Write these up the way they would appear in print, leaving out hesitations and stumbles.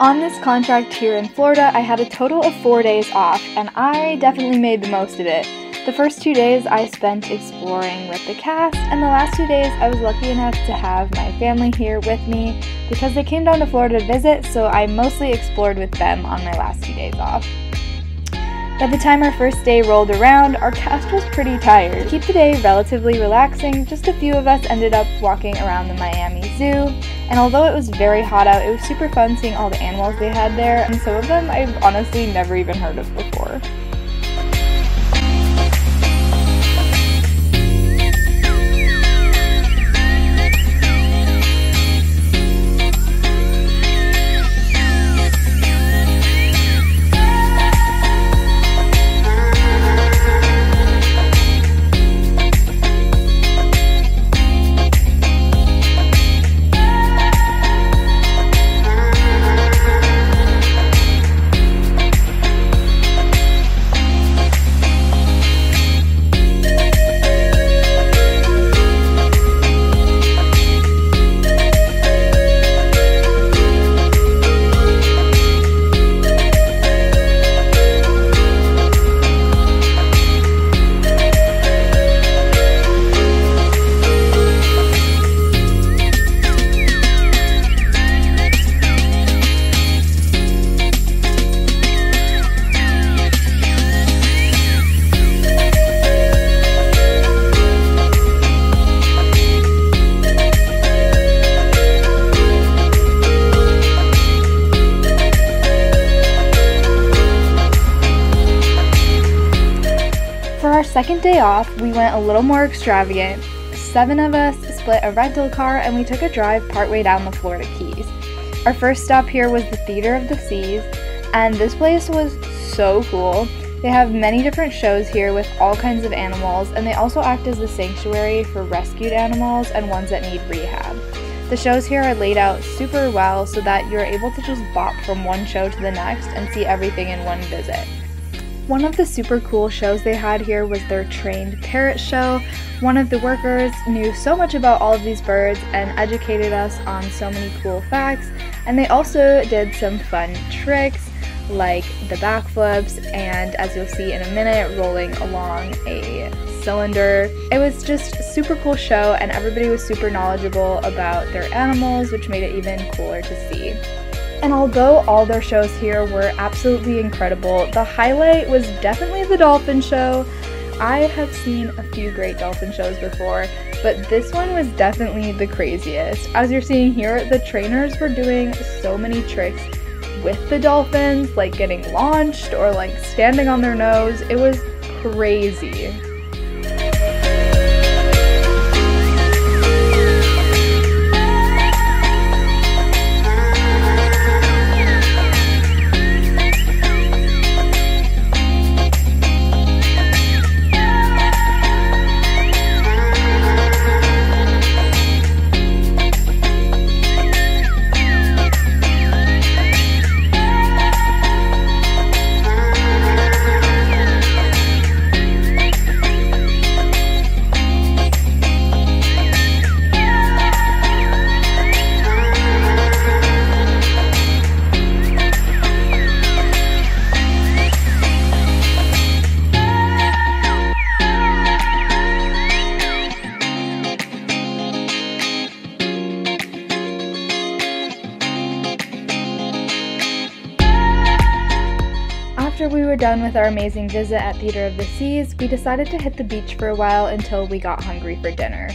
On this contract here in Florida, I had a total of 4 days off, and I definitely made the most of it. The first 2 days I spent exploring with the cast, and the last 2 days I was lucky enough to have my family here with me because they came down to Florida to visit, so I mostly explored with them on my last 2 days off. By the time our first day rolled around, our cast was pretty tired. To keep the day relatively relaxing, just a few of us ended up walking around the Miami Zoo, and although it was very hot out, it was super fun seeing all the animals they had there, and some of them I've honestly never even heard of before. Our second day off, we went a little more extravagant. 7 of us split a rental car and we took a drive partway down the Florida Keys. Our first stop here was the Theater of the Seas, and this place was so cool. They have many different shows here with all kinds of animals, and they also act as a sanctuary for rescued animals and ones that need rehab. The shows here are laid out super well so that you're able to just bop from one show to the next and see everything in one visit. One of the super cool shows they had here was their trained parrot show. One of the workers knew so much about all of these birds and educated us on so many cool facts, and they also did some fun tricks like the backflips and, as you'll see in a minute, rolling along a cylinder. It was just a super cool show and everybody was super knowledgeable about their animals, which made it even cooler to see. And although all their shows here were absolutely incredible, the highlight was definitely the dolphin show. I have seen a few great dolphin shows before, but this one was definitely the craziest. As you're seeing here, the trainers were doing so many tricks with the dolphins, like getting launched or like standing on their nose. It was crazy. After we were done with our amazing visit at Theater of the Seas, we decided to hit the beach for a while until we got hungry for dinner.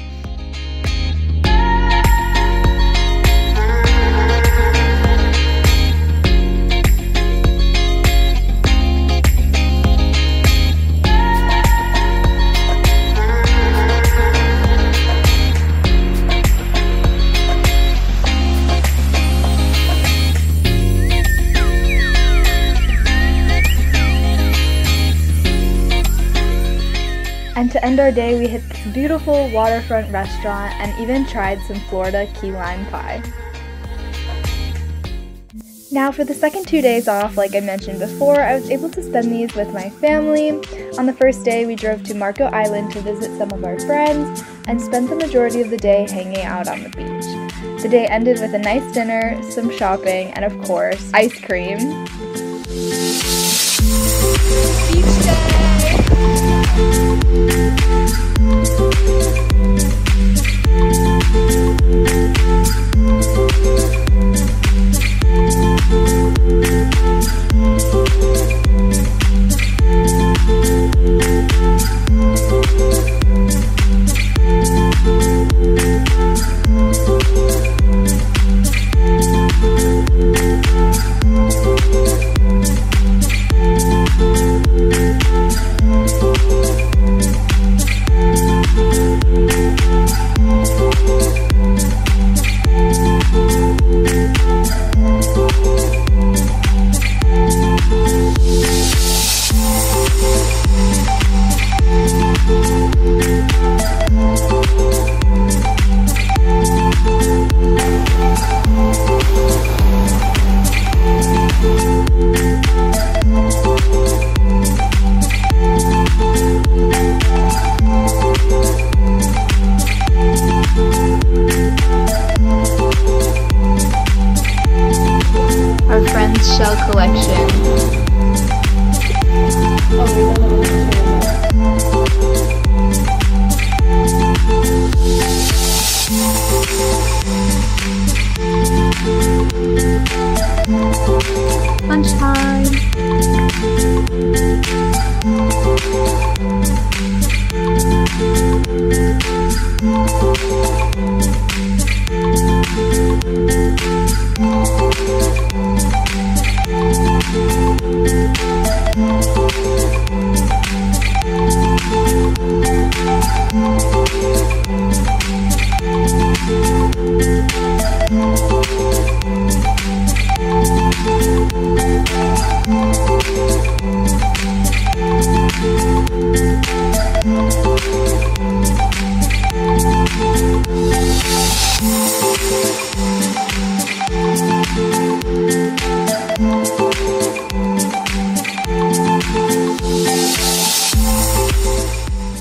And to end our day, we hit this beautiful waterfront restaurant and even tried some Florida key lime pie. Now for the second 2 days off, like I mentioned before, I was able to spend these with my family. On the first day, we drove to Marco Island to visit some of our friends and spent the majority of the day hanging out on the beach. The day ended with a nice dinner, some shopping, and of course, ice cream. Beach day! Our friend's shell collection. Lunchtime.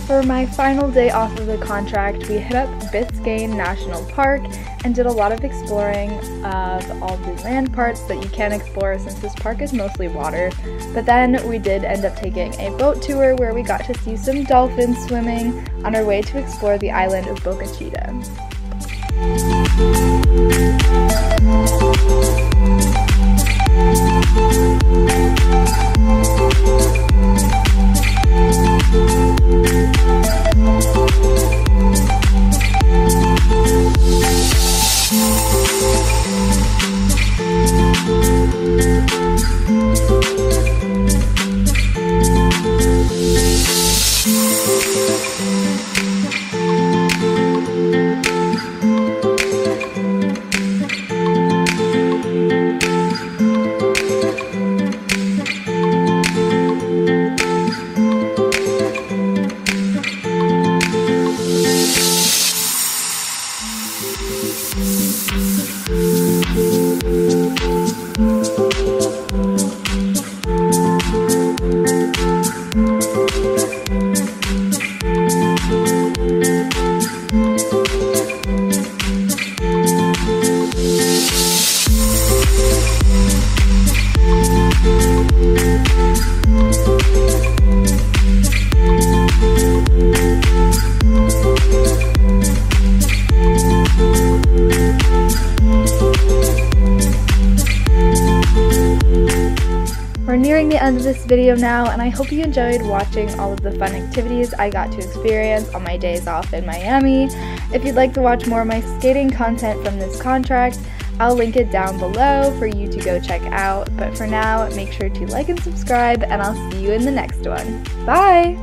For my final day off of the contract, we hit up Biscayne National Park and did a lot of exploring of all the land parts that you can explore since this park is mostly water. But then we did end up taking a boat tour where we got to see some dolphins swimming on our way to explore the island of Boca Chica. We're nearing the end of this video now, and I hope you enjoyed watching all of the fun activities I got to experience on my days off in Miami. If you'd like to watch more of my skating content from this contract, I'll link it down below for you to go check out. But for now, make sure to like and subscribe, and I'll see you in the next one. Bye!